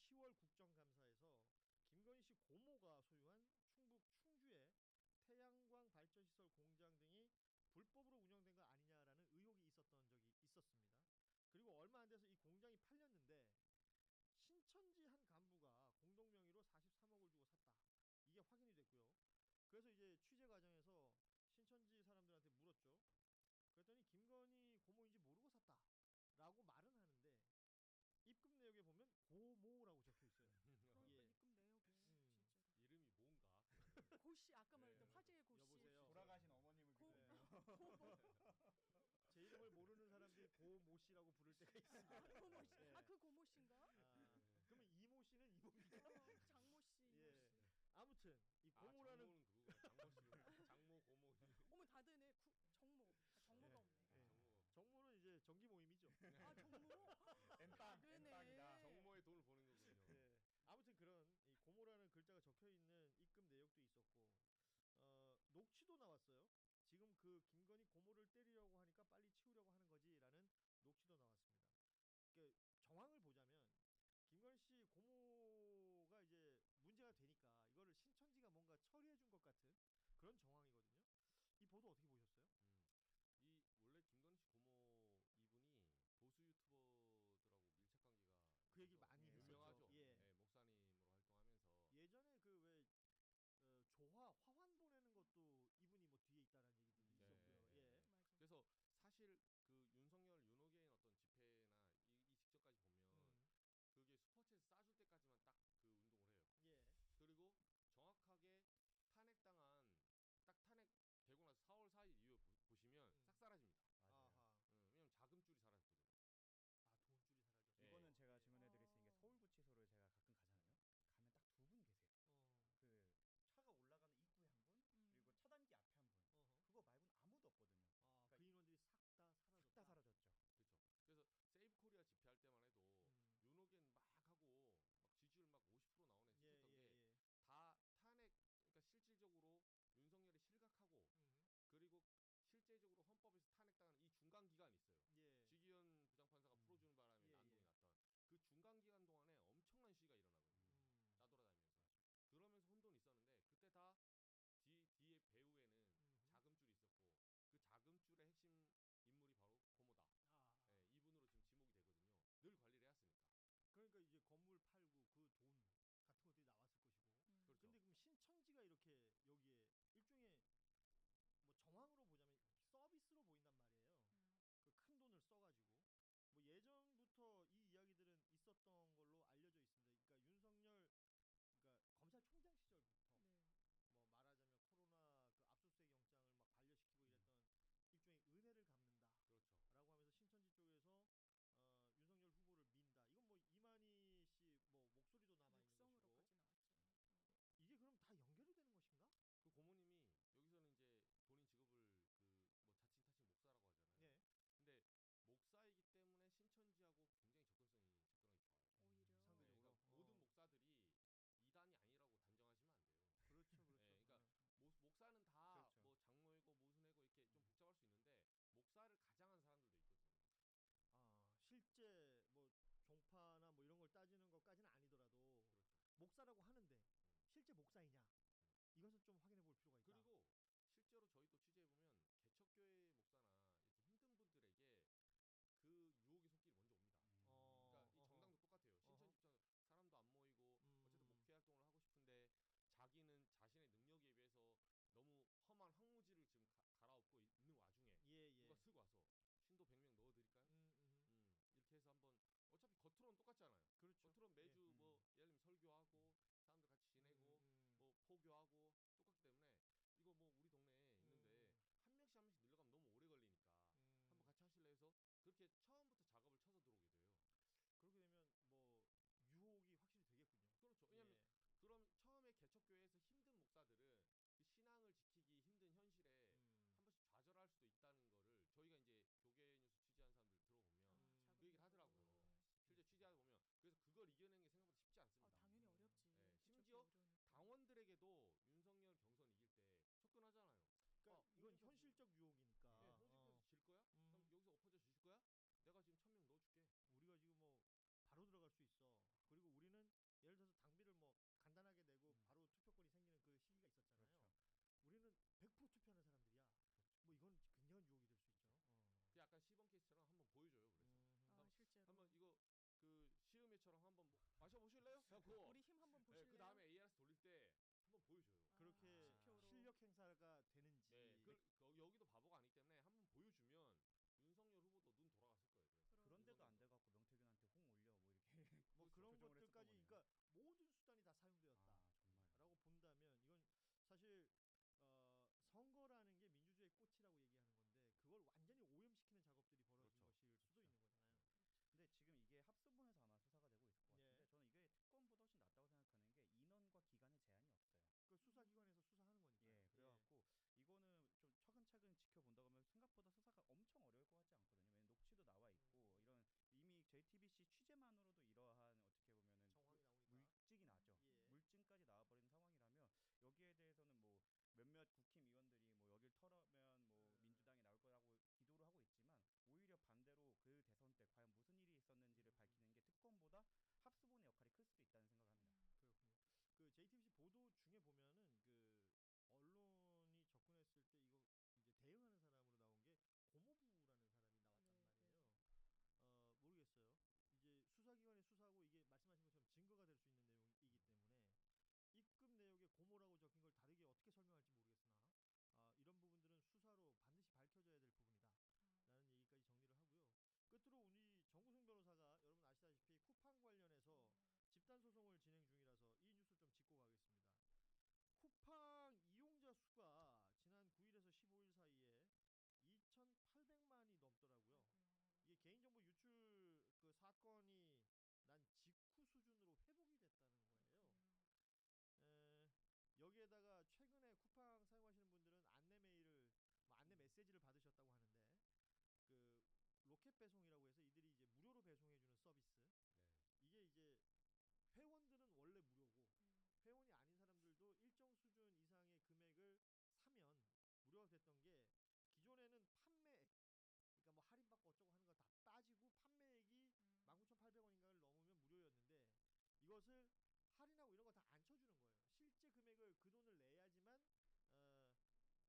10월 국정감사에서 김건희 씨 고모가 소유한 충북 충주의 태양광 발전시설 공장 등이 불법으로 운영된 거 아니냐라는 의혹이 있었던 적이 있었습니다. 그리고 얼마 안 돼서 이 공장이 팔렸는데 신천지 한 간부가 공동 명의로 43억을 주고 샀다. 이게 확인이 됐고요. 그래서 이제 취재 과정에서 신천지 사람들한테 물었죠. 그랬더니 김건희 고모인지 모르고 샀다라고 말은 하는데 입금 내역에 보면 고모라고 적혀 있어요. 그러니까 예. 입금 내역에 진짜로 이름이 뭔가. 고씨 아까 말했던 네. 화제의 고씨. 여보세요. 돌아가신 어머님을 고 네. 고모. 제 이름을 모르는 사람들이 고모 씨라고 부를 때가 있습니다. 아, 고모 씨. 예. 아, 그 고모 씨인가? 그러면 이모 씨는 이모입니까? 장모 씨, 이모 예. 씨. 아무튼 이 고모라는 장모는 그거가 장모 씨로 장모 고모. 어머 다 되네. 정모. 정모가 없네. 예. 정모. 정모는 이제 정기 모임이죠. 아, 정모? 엠빵 되네. 엠빵이다. 정모의 돈을 버는 거군요. 예. 아무튼 그런 이 고모라는 글자가 적혀 있는 입금 내역도 있었고 녹취도 나왔어요. 지금 그 김건희 고모를 때리려고 하니까 빨리 치우려고 하는 거지라는 녹취도 나왔습니다. 그러니까 정황을 보자면 김건희 씨 고모가 이제 문제가 되니까 이거를 신천지가 뭔가 처리해 준 것 같은 그런 정황이거든요. 이 보도 어떻게 보셨어요? 이 원래 김건희 씨 고모 이분이 보수 유튜버들하고 밀착 관계가 그 얘기 많이 예, 했었죠. 유명하죠. 예. 네, 목사님으로 활동하면서 예전에 그 왜 조화 화환 보내는 것도 이분이 뭐 뒤에 있다라는 얘기들도 네, 있었고요. 네, 예. 네. 맞아. 그래서 사실 그 윤석열 윤호개인 어떤 집회나 이 직전까지 보면 그게 슈퍼챗에서 싸줄 때까지만 딱 그 운동을 해요. 예. 그리고 정확하게 탄핵당한 딱 탄핵되고 나서 4월 4일 이후에 보시면 싹 사라집니다. 맞아요. 아하. 왜냐면 자금줄이 사라졌거든요. 아 돈줄이 사라졌어. 예. 이거는 제가 예. 질문해드릴 수 있는 게 서울구치소를 제가 가끔 가잖아요. 가면 딱 두 분 계세요. 그 차가 올라가는 입구에 한 분, 그리고 차단기 앞에 한 분. 어허. 그거 말고는 아무도 없거든요. 아, 그러니까 그 인원들이 싹 다 사라졌다. 싹 다 사라졌죠. 그렇죠. 그래서 세이브 코리아 집회할 때만 해도 윤호겐 막 하고 막 지지율 막 50% 나오네 예, 했었던 예, 게 예. 다 탄핵 그러니까 실질적으로 윤석열이 실각하고 그리고 실제적으로 헌법에서 탄핵당하는 이 중간 기간이 있어요. 예. 지기현 부장판사가 풀어주는 바람에 예, 난동이 예. 났던 그 중간 기간 동안에 엄청난 시위가 일어나거든요. 짜돌아다니면서 그러면서 혼돈이 있었는데 그때 다 뒤에 배후에는 자금줄이 있었고 그 자금줄의 핵심 인물이 바로 고모다. 아. 예, 이분으로 지금 지목이 되거든요. 늘 관리를 해왔으니까. 그러니까 이제 건물 팔고 그 돈 같은 것들이 나왔을 것이고. 그렇죠. 근데 그럼 신천지가 이렇게 여기에 일종의 뭐 정황으로 보자면 서비스로 보인단 말이에요. 그 큰 돈을 써가지고 뭐 예전부터 이 이야기들은 있었던 걸로 알려져 있습니다. 그러니까 윤석열 그러니까 검찰총장 시절부터 네. 뭐 말하자면 코로나 그 압수수색 영장을 막 반려시키고 이랬던 일종의 은혜를 갚는다라고 그렇죠. 하면서 신천지 쪽에서 윤석열 후보를 민다. 이건 뭐 이만희 씨 뭐 목소리도 남아 있는 것이고. 육성으로까지 나왔죠. 이게 그럼 다 연결이 되는 것인가? 그 고모님이 여기서는 이제 본인 직업을 그 뭐 자칭 타칭 목사라고 하잖아요. 예. 근데 목사이기 때문에 신천지하고 굉장히 접근성이 적절하게 좋아요. 오히려 상대적으로. 그러니까 모든 목사들이 이단이 아니라고 단정하시면 안 돼요. 그렇죠, 그렇죠. 예, 그러니까 목사는 다 그렇죠. 뭐 장로이고 무슨 애고 이렇게 좀 복잡할 수 있는데 목사를 가장한 사람들도 있거든요. 아 실제 뭐 종파나 뭐 이런 걸 따지는 것까지는 아니더라도 그렇죠. 목사라고 하는데 실제 목사이냐 이것을 좀 확인해 볼 필요가 있다. 그리고 실제로 저희 또 취재해 보면 개척교회 목사나 이렇게 힘든 분들에게 그 유혹의 손길이 먼저 옵니다. 그러니까 이 정당도 똑같아요. 신천지 입장 사람도 안 모이고 어쨌든 목회 활동을 하고 싶은데 자기는 자신의 능력에 비해서 너무 험한 황무지를 지금 갈아엎고 있는 와중에 예. 누가 쓰고 와서 신도 100명 넣어드릴까요? 이렇게 해서 한번 어차피 겉으로는 똑같잖아요. 그렇죠. 겉으로는 매주 예. 뭐 예를 들면 설교하고 사람들 같이 지내고 뭐 포교하고 똑같기 때문에 이거 뭐 우리 동네에 있는데 한 명씩 한 명씩 늘려가면 너무 오래 걸리니까 한번 같이 하실래 해서 그렇게 처음부터 작업을 쳐서 들어오게 돼요. 그렇게 되면 뭐 유혹이 확실히 되겠군요. 그렇죠. 왜냐하면 그럼 처음에 개척교회에서 힘든 목사들은 그 신앙을 지키기 힘든 현실에 한 번씩 좌절할 수도 있다는 거를 저희가 이제 교계 뉴스 취재한 사람들 들어보면 그 얘기를 하더라고요. 실제 취재하다 보면 그래서 그걸 이겨내는 게 생각보다 쉽지 않습니다. 당연히 어렵지. 네, 심지어 당원들에게도 윤석열 경선 이길 때 접근하잖아요. 그러니까 이건 현실적 유혹이니까. 네, 홍준표 질 거야? 그럼 여기서 엎어져 주실 거야? 내가 지금 1000명 넣어줄게. 우리가 지금 뭐 바로 들어갈 수 있어. 그리고 우리는 시범 케이스처럼 한번 보여줘요. 그래서 실제로. 한번 이거 그 시음회처럼 한번 마셔보실래요? 해갖고 우리 힘 한번 네, 보실래요? 그 다음에 ARS 돌릴 때 한번 보여줘요. 그렇게 지표로. 실력 행사가 되는지. 네, 여기도 바보가 아니기 때문에 한번 보여주면 윤석열 후보도 눈 돌아갔을 거예요. 그래서 그런데도 안 공정에서. 돼갖고 명태균한테 홍 올려 뭐 이렇게 뭐 그렇죠. 그런 조정을 것들까지 했었던 그러니까 모든 수단이 다 사용되었다라고 아 정말 본다면 이건 사실 선거라는 게 민주주의의 꽃이라고 얘기하는 건데 그걸 완전히 오염시키는 작업들이 벌어진 그렇죠. 것일 수도 그렇죠. 있는 거잖아요. 근데 지금 이게 합수본에서 아마 수사가 되고 있을 것 같은데 예. 저는 이게 특검보다 훨씬 낫다고 생각하는 게 인원과 기간에 제한이 없어요. 그 수사기관에서 수사하는 거니까요. 예, 그래갖고 이거는 좀 차근차근 지켜본다고 하면 생각보다 수사가 엄청 어려울 것 같지 않거든요. 왜냐면 녹취도 나와 있고 이런 이미 JTBC 취재만으로도 이러한 어떻게 보면은 정황이 나오니까. 물증이 나죠. 예. 물증까지 나와버린 상황이라면 여기에 대해서는 뭐 몇몇 국힘의원들이 뭐 여길 털으면 뭐 민주당이 나올 거라고 기도를 하고 있지만 오히려 반대로 그 대선 때 과연 무슨 일이 있었는지를 밝히는 게 특검보다 합수본의 역할이 클 수도 있다는 생각을 합니다. 그렇군요. 그 JTBC 보도 중에 보면은 그 언론이 접근했을 때 이거 이제 대응하는 사람으로 나온 게 고모부라는 사람이 나왔단 네, 말이에요. 모르겠어요. 이제 수사기관이 수사하고 이게 말씀하신 것처럼 증거가 될 수 있는 내용이기 때문에 입금 내역에 고모라고 적힌 걸 다르게 어떻게 설명할지 모르겠으나 이런 부분들은 수사로 반드시 밝혀져야 될 부분이다. 라는 얘기까지 정리를 하고요. 끝으로 우리 정구승 변호사가 여러분 아시다시피 쿠팡 관련해서 집단 소송을 진행 중이라서 이 뉴스를 좀 짚고 가겠습니다. 쿠팡 이용자 수가 지난 9일에서 15일 사이에 2,800만이 넘더라고요. 이게 개인정보 유출 그 사건이 난 직후 수준으로 회복이 됐다는 거예요. 여기에다가 최근에 쿠팡 사용하시는 분들은 안내 메일을 뭐 안내 메시지를 받으셨다고 하는데 그 로켓 배송이라고 해서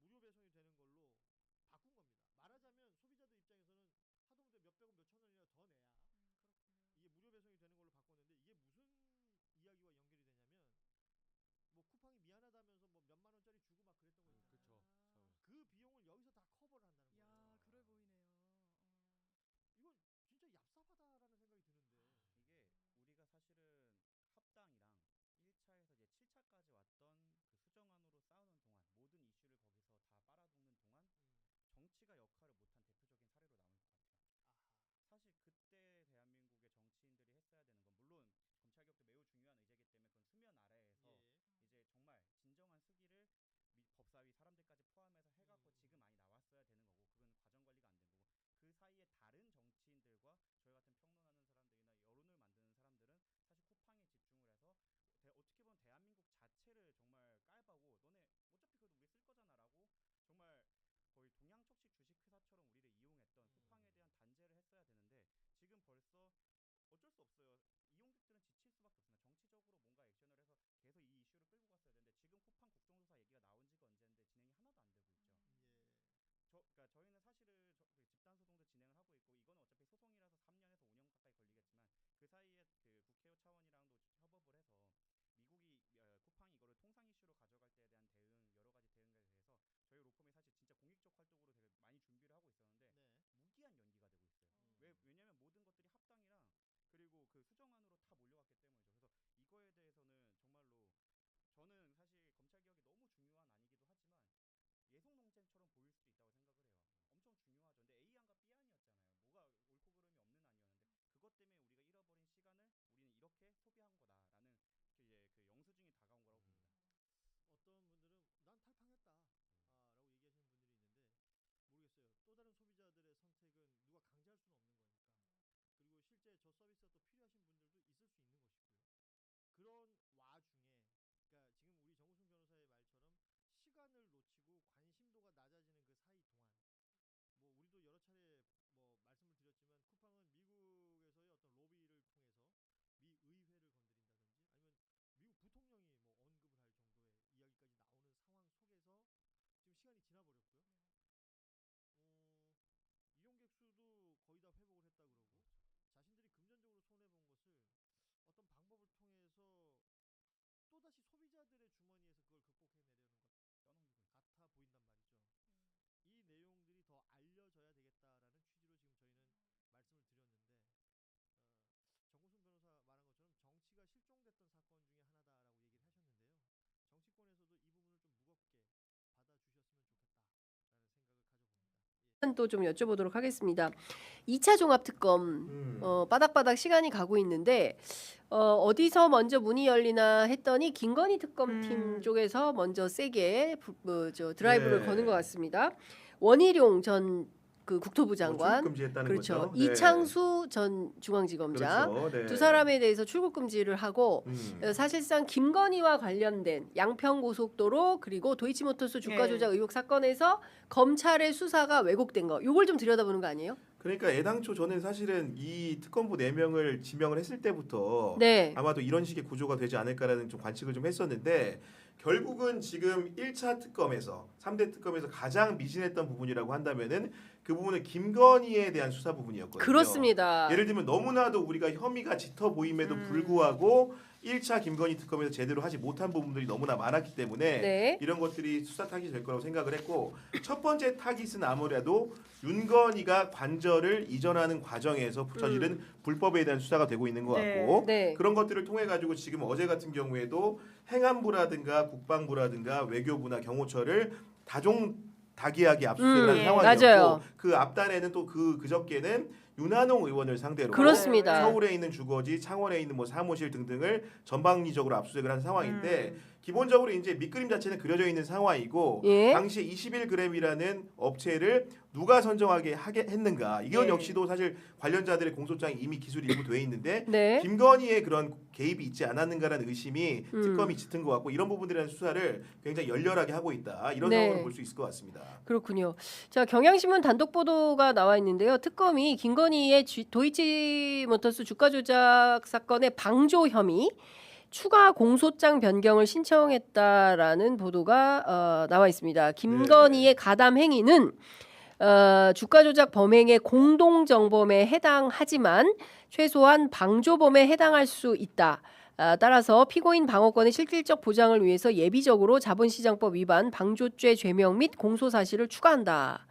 이들이 이제 무료로 배송해주는 서비스. 네. 이게 이제 회원들은 원래 무료고 회원이 아닌 사람들도 일정 수준 이상의 금액을 사면 무료가 됐던 게 기존에는 판매액 그러니까 뭐 할인받고 어쩌고 하는 거 다 빠지고 판매액이 19,800원인가를 넘으면 무료였는데 이것을 할인하고 이런 거 다 안 쳐주는 거예요. 실제 금액을 그 돈을 내야지만 무료 배송이 되는 걸로 바꾼 겁니다. 말하자면 소비자들 입장에서는 하다못해 몇백 원 몇천 원이라도 더 내야 그렇군요. 이게 무료 배송이 되는 걸로 바꿨는데 이게 무슨 이야기와 연결이 되냐면 뭐 쿠팡이 미안하다면서 뭐 몇만 원짜리 주고 막 그랬던 거 있잖아요. 그렇죠. 그 비용을 여기서 다 커버를 한다는 거예요. 야, 그래 보이네요. 이건 진짜 얍삽하다라는 생각이 드는데 이게 우리가 사실은 합당이랑 1차에서 이제 7차까지 왔던 그 수정안으로 싸우는 동안 모든 이슈를 거기서 다 빨아먹는 동안 정치가 역할을 못한 대표적인 사례로 남을 것 같아요. 아하. 사실 그때 대한민국의 정치인들이 했어야 되는 건 물론 검찰개혁도 매우 중요한 의제이기 때문에 그건 수면 아래에서 예. 이제 정말 진정한 수기를 법사위 사람들까지 포함해서 해갖고 지금 많이 나왔어야 되는 거고 그건 과정 관리가 안 된 거고 그 사이에 다른 정치인들과 저희 같은 평론하는 사람들이나 여론을 만드는 사람들은 사실 쿠팡에 집중을 해서 어떻게 보면 대한민국 자체를 정말 깔바고 너네 어차피 그래도 우리 쓸 거잖아라고 정말 거의 동양척식 주식회사처럼 우리를 이용했던 쿠팡에 대한 단죄를 했어야 되는데 지금 벌써 어쩔 수 없어요. 이용객들은 지칠 수밖에 없습니다. 정치적으로 뭔가 액션을 해서 계속 이 이슈를 끌고 갔어야 되는데 지금 쿠팡 국정조사 얘기가 나온 지가 언제인데 진행이 하나도 안 되고 있죠. 예. 그러니까 저희는 사실은 그 집단 소송도 진행을 하고 있고 이거는 어차피 소송이라서 3년에서 5년 가까이 걸리겠지만 그 사이에 그 국회 차원이랑도 협업을 해서 미국이 쿠팡이 이거를 통상 이슈로 가져갈 때에 대한 대응 여러 가지 대응에 대해서 저희 로펌이 사실 진짜 공익적 활동으로 되게 많이 준비를 하고 있었는데 네. 무기한 연기가 되고 있어요. 왜냐면 모든 것들이 합당이랑 그리고 그 수정안으로 다 몰려갔기 때문이죠. 그래서 이거에 대해서는 정말로 저는 사실 검찰개혁이 너무 중요한 안이기도 하지만 예속 논쟁처럼 보일 수도 있다고 생각을 해요. 엄청 중요하죠. 근데 A안과 B안이었잖아요. 뭐가 옳고 그름이 없는 안이었는데 그것 때문에 우리가 잃어버린 시간을 우리는 이렇게 소비한 거다라는 이제 그 영수증이 다가온 거라고 봅니다. 어떤 분들은 난 탈팡했다 라고 얘기하시는 분들이 있는데 모르겠어요. 또 다른 소비자들의 선택은 누가 강제할 수는 없는 거니까. 그리고 실제 저 서비스가 또 필요하신 분들도 있을 수 있는 것이고요. 그런 와중에 그러니까 지금 우리 정우승 변호사의 말처럼 시간을 놓치고 관심도가 낮아지는 그 사이 동안 뭐 우리도 여러 차례 뭐 말씀을 드렸지만 쿠팡은 미국에서의 어떤 로비를 통해서 미 의회를 건드린다든지 아니면 미국 부통령이 뭐 언급을 할 정도의 이야기까지 나오는 상황 속에서 지금 시간이 지나버렸고요. 이용객 수도 또 좀 여쭤보도록 하겠습니다. 2차 종합특검 바닥바닥 시간이 가고 있는데 어디서 먼저 문이 열리나 했더니 김건희 특검팀 쪽에서 먼저 세게 드라이브를 네. 거는 것 같습니다. 원희룡 전 그 국토부 장관, 금지했다는 그렇죠. 거죠. 네. 이창수 전 중앙지검장 그렇죠. 네. 두 사람에 대해서 출국 금지를 하고 음. 사실상 김건희와 관련된 양평고속도로 그리고 도이치모터스 주가 네. 조작 의혹 사건에서 검찰의 수사가 왜곡된 거, 이걸 좀 들여다보는 거 아니에요? 그러니까 애당초 저는 사실은 이 특검부 4명을 지명을 했을 때부터 네. 아마도 이런 식의 구조가 되지 않을까라는 좀 관측을 좀 했었는데 결국은 지금 1차 특검에서 3대 특검에서 가장 미진했던 부분이라고 한다면은 그 부분은 김건희에 대한 수사 부분이었거든요. 그렇습니다. 예를 들면 너무나도 우리가 혐의가 짙어 보임에도 불구하고 1차 김건희 특검에서 제대로 하지 못한 부분들이 너무나 많았기 때문에 네. 이런 것들이 수사 타깃이 될 거라고 생각을 했고 첫 번째 타깃은 아무래도 윤건희가 관절을 이전하는 과정에서 저지른 불법에 대한 수사가 되고 있는 것 네. 같고 네. 그런 것들을 통해 가지고 지금 어제 같은 경우에도 행안부라든가 국방부라든가 외교부나 경호처를 다종다기하게 압수수색을 한 예. 상황이었고 맞아요. 그 앞단에는 또 그저께는 윤한홍 의원을 상대로 그렇습니다. 서울에 있는 주거지, 창원에 있는 뭐 사무실 등등을 전방위적으로 압수수색을 한 상황인데 기본적으로 이제 밑그림 자체는 그려져 있는 상황이고 예. 당시에 21g이라는 업체를 누가 선정하게 했는가 이건 네. 역시도 사실 관련자들의 공소장이 이미 기술이 일부 돼 있는데 네. 김건희의 그런 개입이 있지 않았는가라는 의심이 음. 특검이 짙은 것 같고 이런 부분들에 대한 수사를 굉장히 열렬하게 하고 있다 이런 네. 상황을 볼 수 있을 것 같습니다. 그렇군요. 자, 경향신문 단독 보도가 나와 있는데요. 특검이 김건희의 도이치모터스 주가 조작 사건의 방조 혐의 추가 공소장 변경을 신청했다라는 보도가 나와 있습니다. 김건희의 가담 행위는 주가 조작 범행의 공동 정범에 해당하지만 최소한 방조범에 해당할 수 있다. 따라서 피고인 방어권의 실질적 보장을 위해서 예비적으로 자본시장법 위반 방조죄 죄명 및 공소 사실을 추가한다.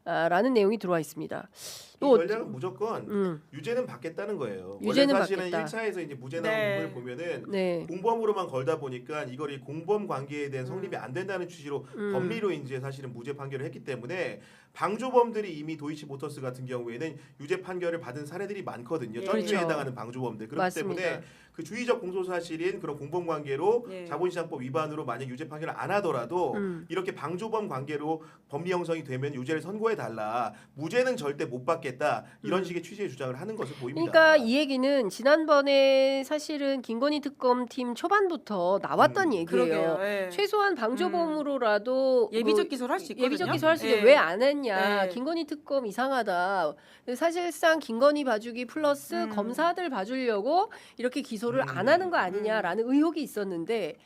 라는 내용이 들어와 있습니다. 이 전략은 무조건 유죄는 받겠다는 거예요. 유죄는 원래 사실은 받겠다. 1차에서 이제 무죄 나온 네. 부분을 보면은 네. 공범으로만 걸다 보니까 이걸 이 공범 관계에 대한 성립이 안 된다는 취지로 법리로 이제 사실은 무죄 판결을 했기 때문에 방조범들이 이미 도이치모터스 같은 경우에는 유죄 판결을 받은 사례들이 많거든요. 예. 천주에 그렇죠. 해당하는 방조범들. 그렇기 맞습니다. 때문에 그 주의적 공소 사실인 그런 공범 관계로 예. 자본시장법 위반으로 만약 유죄 판결을 안 하더라도 이렇게 방조범 관계로 법리 형성이 되면 유죄를 선고해 달라. 무죄는 절대 못 받겠다. 이런 식의 취지의 주장을 하는 것을 보입니다. 그러니까 이 얘기는 지난번에 사실은 김건희 특검팀 초반부터 나왔던 얘기예요. 그러게요. 예. 최소한 방조범으로라도 예비적 그 기소를 할 수 있거든요. 예비적 기소할 수 예. 있는데 왜 안 했냐. 예. 김건희 특검 이상하다. 사실상 김건희 봐주기 플러스 검사들 봐주려고 이렇게 기소를 안 하는 거 아니냐라는 의혹이 있었는데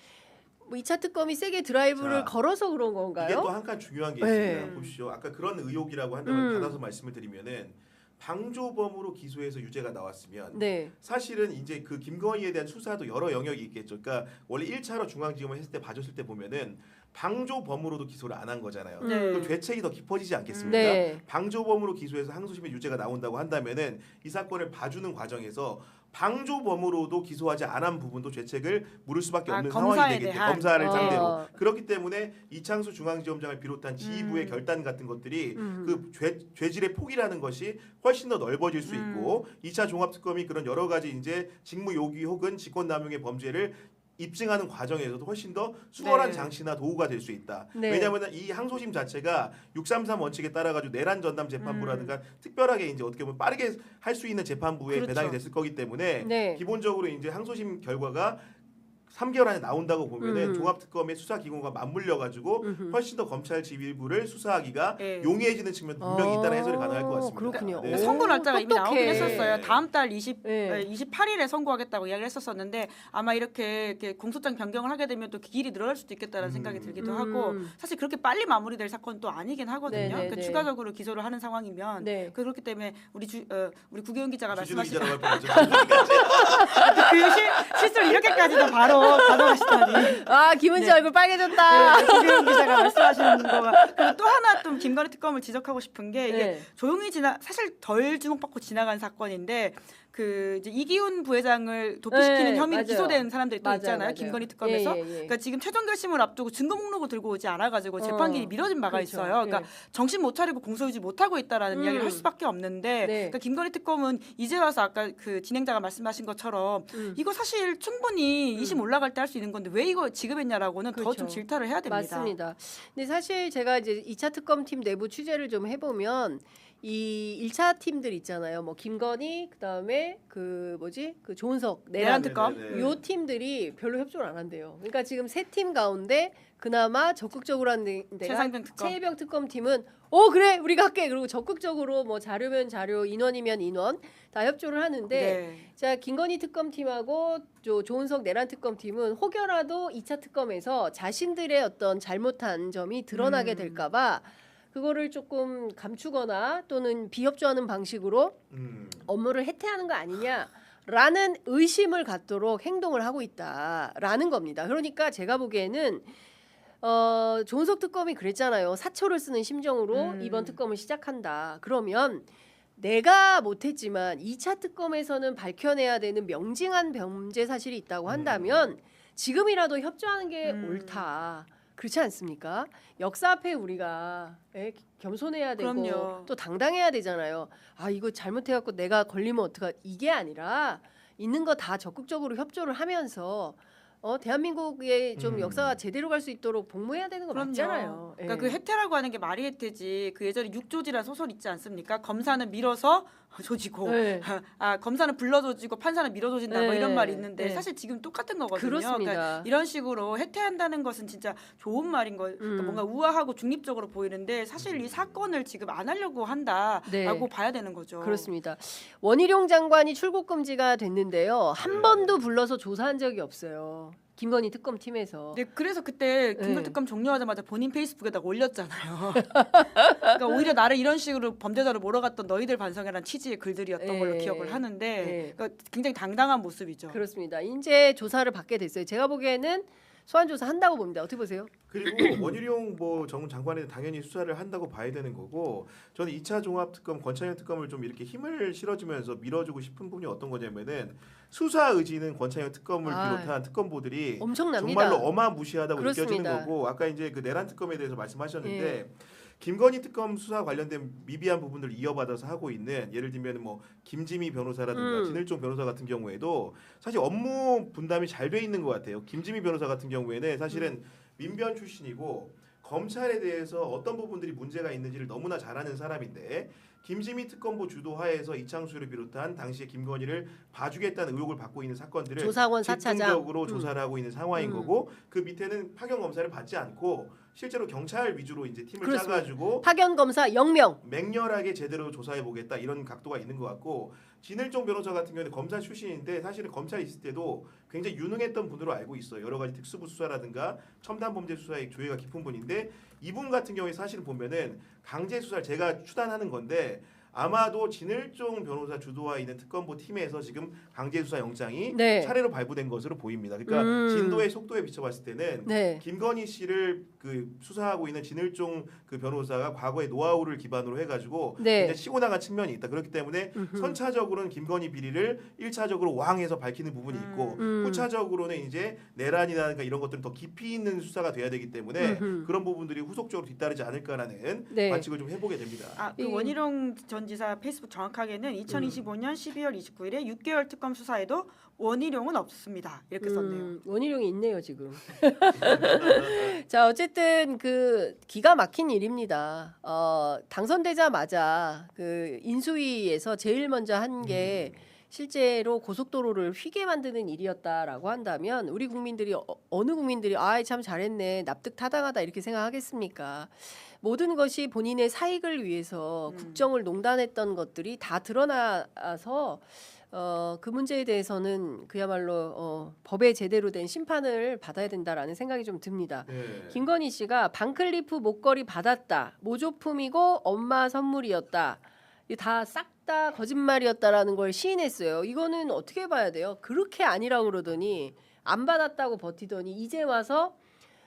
뭐 2차 특검이 세게 드라이브를 자, 걸어서 그런 이게 건가요? 또 한 칸 중요한 게 네. 있습니다. 보십시오. 아까 그런 의혹이라고 한다면 받아서 말씀을 드리면은 방조범으로 기소해서 유죄가 나왔으면 네. 사실은 이제 그 김건희에 대한 수사도 여러 영역이 있겠죠. 그러니까 원래 1차로 중앙지검을 했을 때 봐줬을 때 보면은 방조범으로도 기소를 안 한 거잖아요. 네. 그럼 죄책이 더 깊어지지 않겠습니까? 네. 방조범으로 기소해서 항소심에 유죄가 나온다고 한다면은 이 사건을 봐주는 과정에서 방조범으로도 기소하지 않은 부분도 죄책을 물을 수밖에 없는 상황이 검사에 되기 때문에 대한. 검사를 상대로 어. 그렇기 때문에 이창수 중앙지검장을 비롯한 지휘부의 결단 같은 것들이 그 죄질의 폭이라는 것이 훨씬 더 넓어질 수 있고 2차 종합특검이 그런 여러 가지 이제 직무요기 혹은 직권남용의 범죄를 입증하는 과정에서도 훨씬 더 수월한 네. 장치나 도구가 될 수 있다. 네. 왜냐하면 이 항소심 자체가 633 원칙에 따라 가지고 내란 전담 재판부라든가 특별하게 이제 어떻게 보면 빠르게 할 수 있는 재판부에 그렇죠. 배당이 됐을 거기 때문에 네. 기본적으로 이제 항소심 결과가 3개월 안에 나온다고 보면은 종합특검의 수사 기관과 맞물려 가지고 훨씬 더 검찰 지휘부를 수사하기가 예. 용이해지는 측면 분명히 있다는 해설이 가능할 것 같습니다. 그렇군요. 네. 근데 선고 날짜가 이미 나오긴 똑똑해. 했었어요. 다음 달 네. 28일에 선고하겠다고 이야기를 했었었는데 아마 이렇게 공소장 변경을 하게 되면 또 길이 늘어날 수도 있겠다는 생각이 들기도 하고 사실 그렇게 빨리 마무리될 사건은 또 아니긴 하거든요. 네, 네, 그러니까 네. 추가적으로 기소를 하는 상황이면 네. 그렇기 때문에 우리 구기현 기자가 주진우 말씀하신 기자라고 할 뻔했죠. 그 실수를 이렇게까지도 바로 가져가시다니. 아 김은지 네. 얼굴 빨개졌다. 김규영 기자가 말씀하시는 거가. 그리고 또 하나 좀 김건희 특검을 지적하고 싶은 게 이게 네. 조용히 사실 덜 주목받고 지나간 사건인데 그 이제 이기훈 부회장을 도피시키는 네, 혐의로 맞아요. 기소된 사람들이 또 맞아요, 있잖아요. 맞아요. 김건희 특검에서. 예, 예, 예. 그러니까 지금 최종 결심을 앞두고 증거 목록을 들고 오지 않아가지고 재판길이 미뤄진 바가 그렇죠. 있어요. 그러니까 예. 정신 못 차리고 공소유지 못 하고 있다라는 이야기를 할 수밖에 없는데, 네. 그러니까 김건희 특검은 이제 와서 아까 그 진행자가 말씀하신 것처럼 이거 사실 충분히 2심 올라갈 때 할 수 있는 건데 왜 이거 지금 했냐라고는 더 그렇죠. 좀 질타를 해야 됩니다. 맞습니다. 근데 사실 제가 이제 2차 특검팀 내부 취재를 좀 해보면 이 1차 팀들 있잖아요. 뭐 김건희 그다음에 그 뭐지? 그 조은석 내란 특검. 네네네. 요 팀들이 별로 협조를 안 한대요. 그러니까 지금 세 팀 가운데 그나마 적극적으로 한 데가 최상병 특검. 최혜병 특검팀은 그래 우리가 할게. 그리고 적극적으로 뭐 자료면 자료, 인원이면 인원 다 협조를 하는데 네. 자 김건희 특검팀하고 조은석 내란 특검팀은 혹여라도 2차 특검에서 자신들의 어떤 잘못한 점이 드러나게 될까봐 그거를 조금 감추거나 또는 비협조하는 방식으로 업무를 해태하는 거 아니냐라는 의심을 갖도록 행동을 하고 있다라는 겁니다. 그러니까 제가 보기에는 조은석 특검이 그랬잖아요. 사초를 쓰는 심정으로 이번 특검을 시작한다. 그러면 내가 못했지만 2차 특검에서는 밝혀내야 되는 명징한 범죄 사실이 있다고 한다면 지금이라도 협조하는 게 옳다. 그렇지 않습니까? 역사 앞에 우리가 겸손해야 되고 그럼요. 또 당당해야 되잖아요. 아 이거 잘못해갖고 내가 걸리면 어떡하 이게 아니라 있는 거 다 적극적으로 협조를 하면서 대한민국의 좀 역사가 제대로 갈 수 있도록 복무해야 되는 거 그럼요. 맞잖아요. 그러니까 예. 그 혜태라고 하는 게 말이 혜태지. 그 예전에 육조지라는 소설 있지 않습니까? 검사는 밀어서 조지고, 네. 검사는 불러 조지고 판사는 밀어 조진다. 뭐 네. 이런 말이 있는데 네. 사실 지금 똑같은 거거든요. 그렇습니다. 그러니까 이런 식으로 혜태한다는 것은 진짜 좋은 말인 거예요. 그러니까 뭔가 우아하고 중립적으로 보이는데 사실 이 사건을 지금 안 하려고 한다라고 네. 봐야 되는 거죠. 그렇습니다. 원희룡 장관이 출국 금지가 됐는데요. 한 번도 불러서 조사한 적이 없어요. 김건희 특검팀에서. 네, 그래서 그때 네. 김건희 특검 종료하자마자 본인 페이스북에다가 올렸잖아요. 그러니까 오히려 나를 이런 식으로 범죄자로 몰아갔던 너희들 반성이라는 취지의 글들이었던 네. 걸로 기억을 하는데, 네. 그러니까 굉장히 당당한 모습이죠. 그렇습니다. 이제 조사를 받게 됐어요. 제가 보기에는 소환 조사 한다고 봅니다. 어떻게 보세요? 그리고 원희룡 전 장관에 당연히 수사를 한다고 봐야 되는 거고, 저는 2차 종합특검 권창현 특검을 좀 이렇게 힘을 실어주면서 밀어주고 싶은 부분이 어떤 거냐면은 수사 의지는 권창현 특검을 비롯한 특검보들이 엄청납니다. 정말로 어마무시하다고 그렇습니다. 느껴지는 거고, 아까 이제 그 내란 특검에 대해서 말씀하셨는데 김건희 특검 수사 관련된 미비한 부분들을 이어받아서 하고 있는, 예를 들면 뭐 김지미 변호사라든가 진일종 변호사 같은 경우에도 사실 업무 분담이 잘 돼 있는 것 같아요. 김지미 변호사 같은 경우에는 사실은 민변 출신이고 검찰에 대해서 어떤 부분들이 문제가 있는지를 너무나 잘 아는 사람인데, 김지미 특검부 주도하에서 이창수를 비롯한 당시에 김건희를 봐주겠다는 의혹을 받고 있는 사건들을 조사권 4차장. 집중적으로 조사를 하고 있는 상황인 거고, 그 밑에는 파견 검사를 받지 않고 실제로 경찰 위주로 이제 팀을 그렇습니다. 짜가지고 파견 검사 0명. 맹렬하게 제대로 조사해 보겠다 이런 각도가 있는 것 같고, 진일종 변호사 같은 경우는 검사 출신인데 사실은 검찰에 있을 때도 굉장히 유능했던 분으로 알고 있어요. 여러 가지 특수부 수사라든가 첨단 범죄 수사에 조예가 깊은 분인데, 이분 같은 경우에 사실은 보면은 강제 수사를 제가 추단하는 건데 아마도 진일종 변호사 주도하에 있는 특검부 팀에서 지금 강제 수사 영장이 네. 차례로 발부된 것으로 보입니다. 그러니까 진도의 속도에 비춰봤을 때는 네. 김건희 씨를 그 수사하고 있는 진일종 그 변호사가 과거의 노하우를 기반으로 해가지고 네. 굉장히 치고 나간 측면이 있다. 그렇기 때문에 선차적으로는 김건희 비리를 1차적으로 왕해서 밝히는 부분이 있고 후차적으로는 이제 내란이라든가 이런 것들은 더 깊이 있는 수사가 돼야 되기 때문에 그런 부분들이 후속적으로 뒤따르지 않을까라는 네. 관측을 좀 해보게 됩니다. 그 원희룡 전 지사 페이스북 정확하게는 2025년 12월 29일에 6개월 특검 수사에도 원희룡은 없습니다. 이렇게 썼네요. 원희룡이 있네요 지금. 자 어쨌든 그 기가 막힌 일입니다. 당선되자마자 그 인수위에서 제일 먼저 한 게 실제로 고속도로를 휘게 만드는 일이었다라고 한다면 우리 국민들이 어느 국민들이 참 잘했네 납득 타당하다 이렇게 생각하겠습니까? 모든 것이 본인의 사익을 위해서 국정을 농단했던 것들이 다 드러나서 그 문제에 대해서는 그야말로 법에 제대로 된 심판을 받아야 된다라는 생각이 좀 듭니다. 네. 김건희 씨가 반클리프 목걸이 받았다. 모조품이고 엄마 선물이었다. 다 싹 다 거짓말이었다라는 걸 시인했어요. 이거는 어떻게 봐야 돼요? 그렇게 아니라고 그러더니 안 받았다고 버티더니 이제 와서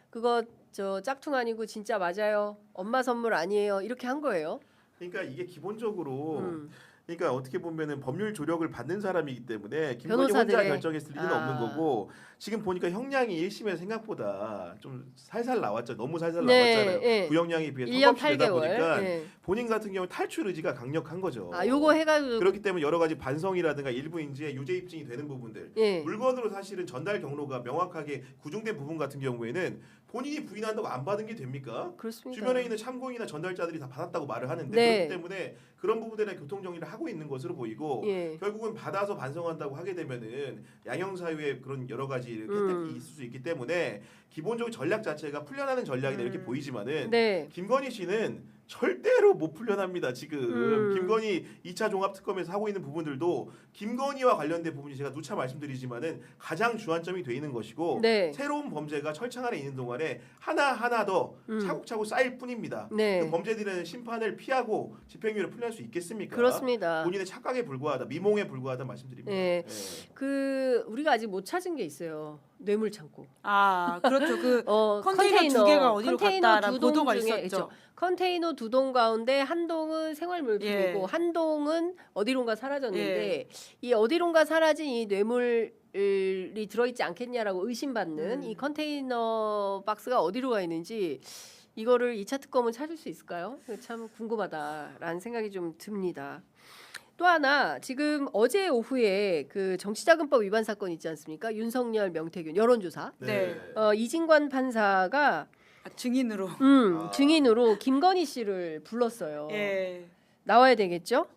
그거 저 짝퉁 아니고 진짜 맞아요. 엄마 선물 아니에요. 이렇게 한 거예요. 그러니까 이게 기본적으로 음. 그러니까 어떻게 보면은 법률 조력을 받는 사람이기 때문에 김건희 혼자 변호사들의- 결정했을 리는 아. 없는 거고 지금 보니까 형량이 1심에 생각보다 좀 살살 나왔죠. 너무 살살 네, 나왔잖아요. 예. 구형량에 비해 1년 턱없이 되다 8개월. 보니까 예. 본인 같은 경우 탈출 의지가 강력한 거죠. 아, 요거 해가지고 그렇기 때문에 여러 가지 반성이라든가 일부 인지에 유죄 입증이 되는 부분들 예. 물건으로 사실은 전달 경로가 명확하게 구중된 부분 같은 경우에는 본인이 부인한다고 안 받은 게 됩니까? 그렇습니다. 주변에 있는 참고인이나 전달자들이 다 받았다고 말을 하는데 네. 그렇기 때문에 그런 부분에 대한 교통 정리를 하고 있는 것으로 보이고 예. 결국은 받아서 반성한다고 하게 되면은 양형 사유에 그런 여러 가지 혜택이 있을 수 있기 때문에 기본적인 전략 자체가 풀려나는 전략이다 이렇게 보이지만은 네. 김건희 씨는 절대로 못 풀려납니다. 지금 음. 김건희 2차 종합특검에서 하고 있는 부분들도 김건희와 관련된 부분이 제가 누차 말씀드리지만은 가장 주안점이 돼 있는 것이고 네. 새로운 범죄가 철창 안에 있는 동안에 하나하나 더 차곡차곡 쌓일 뿐입니다. 네. 그 범죄들은 심판을 피하고 집행유예를 풀릴 수 있겠습니까? 그렇습니다. 본인의 착각에 불과하다, 미몽에 불과하다 말씀드립니다. 네. 네. 그 우리가 아직 못 찾은 게 있어요. 뇌물 창고. 아 그렇죠. 그 어, 컨테이너 두 개가 어디로 컨테이너 갔다라는 두 동 보도가 중에 있었죠. 컨테이너 두 동 가운데 한 동은 생활물품이고 예. 한 동은 어디론가 사라졌는데 이 어디론가 사라진 이 뇌물이 들어있지 않겠냐라고 의심받는 이 컨테이너 박스가 어디로 가 있는지 이거를 2차 특검은 찾을 수 있을까요? 참 궁금하다라는 생각이 좀 듭니다. 또 하나 지금 어제 오후에 그 정치자금법 위반 사건 있지 않습니까? 윤석열, 명태균 여론조사. 네. 이진관 판사가 아, 증인으로. 증인으로 김건희 씨를 불렀어요. 예. 나와야 되겠죠?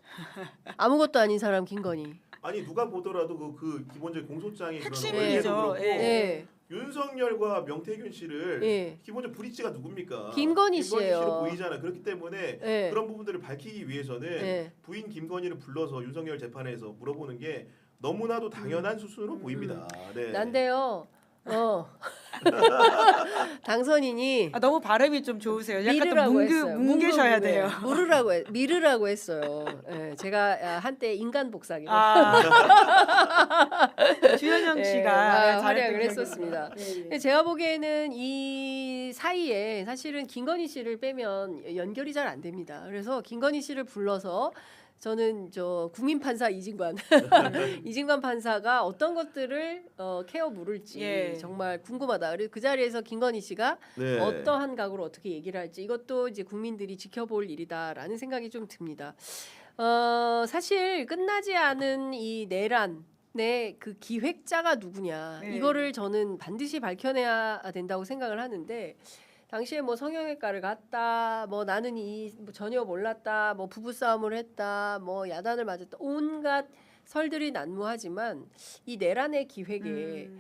아무것도 아닌 사람 김건희. 아니 누가 보더라도 그 기본적인 공소장의 그런 핵심이죠. 원리에도 그렇고 예. 예. 윤석열과 명태균 씨를 예. 기본적 브릿지가 누굽니까? 김건희 씨예요. 씨로 보이잖아. 그렇기 때문에 예. 그런 부분들을 밝히기 위해서는 예. 부인 김건희를 불러서 윤석열 재판에서 물어보는 게 너무나도 당연한 수순으로 보입니다. 네. 난데요. 당선인이 아, 너무 발음이 좀 좋으세요. 약간 또 미르라고 했어요. 뭉개셔야 뭉개. 돼요. 미르라고 했어요. 예, 제가 한때 인간 복사기. 아, 주현영 예, 씨가 활약을 잘했던 기억이 했었습니다. 나요. 예, 예. 근데 제가 보기에는 이 사이에 사실은 김건희 씨를 빼면 연결이 잘 안 됩니다. 그래서 김건희 씨를 불러서 저는 저 국민 판사 이진관 이진관 판사가 어떤 것들을 케어 물을지 예. 정말 궁금하다. 그리고 그 자리에서 김건희 씨가 네. 어떠한 각오로 어떻게 얘기를 할지 이것도 이제 국민들이 지켜볼 일이다라는 생각이 좀 듭니다. 사실 끝나지 않은 이 내란 네, 그 기획자가 누구냐 네. 이거를 저는 반드시 밝혀내야 된다고 생각을 하는데 당시에 뭐 성형외과를 갔다, 뭐 나는 뭐 전혀 몰랐다, 뭐 부부싸움을 했다, 뭐 야단을 맞았다, 온갖 설들이 난무하지만 이 내란의 기획에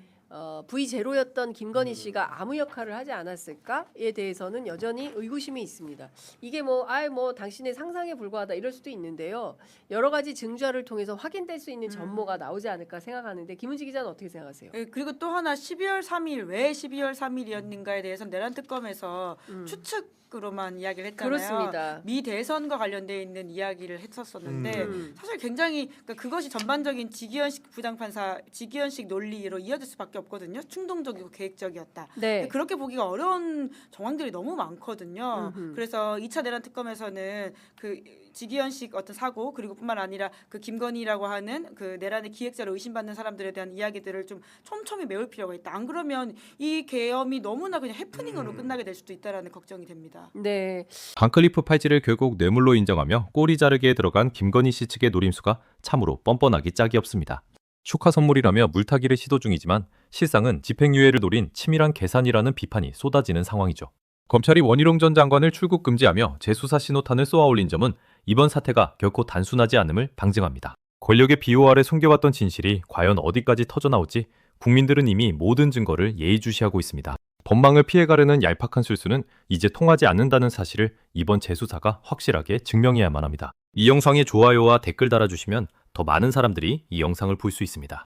V0였던 김건희 씨가 아무 역할을 하지 않았을까에 대해서는 여전히 의구심이 있습니다. 이게 뭐 당신의 상상에 불과하다 이럴 수도 있는데요. 여러 가지 증거를 통해서 확인될 수 있는 전모가 나오지 않을까 생각하는데 김은지 기자는 어떻게 생각하세요? 예, 그리고 또 하나 12월 3일 왜 12월 3일이었는가에 대해서는 내란 특검에서 추측으로만 이야기를 했잖아요. 그렇습니다. 미 대선과 관련돼 있는 이야기를 했었었는데 사실 굉장히 그러니까 그것이 전반적인 지기현식 부장판사 지기현식 논리로 이어질 수밖에 없거든요. 충동적이고 계획적이었다. 네. 그렇게 보기가 어려운 정황들이 너무 많거든요. 그래서 2차 내란 특검에서는 그 지기현식 어떤 사고 그리고 뿐만 아니라 그 김건희라고 하는 그 내란의 기획자로 의심받는 사람들에 대한 이야기들을 좀 촘촘히 메울 필요가 있다. 안 그러면 이 계엄이 너무나 그냥 해프닝으로 끝나게 될 수도 있다라는 걱정이 됩니다. 네. 반클리프 팔찌를 결국 뇌물로 인정하며 꼬리 자르기에 들어간 김건희 씨 측의 노림수가 참으로 뻔뻔하기 짝이 없습니다. 축하 선물이라며 물타기를 시도 중이지만 실상은 집행유예를 노린 치밀한 계산이라는 비판이 쏟아지는 상황이죠. 검찰이 원희룡 전 장관을 출국 금지하며 재수사 신호탄을 쏘아올린 점은 이번 사태가 결코 단순하지 않음을 방증합니다. 권력의 비호 아래 숨겨왔던 진실이 과연 어디까지 터져나올지 국민들은 이미 모든 증거를 예의주시하고 있습니다. 법망을 피해가려는 얄팍한 술수는 이제 통하지 않는다는 사실을 이번 재수사가 확실하게 증명해야만 합니다. 이 영상에 좋아요와 댓글 달아주시면 더 많은 사람들이 이 영상을 볼 수 있습니다.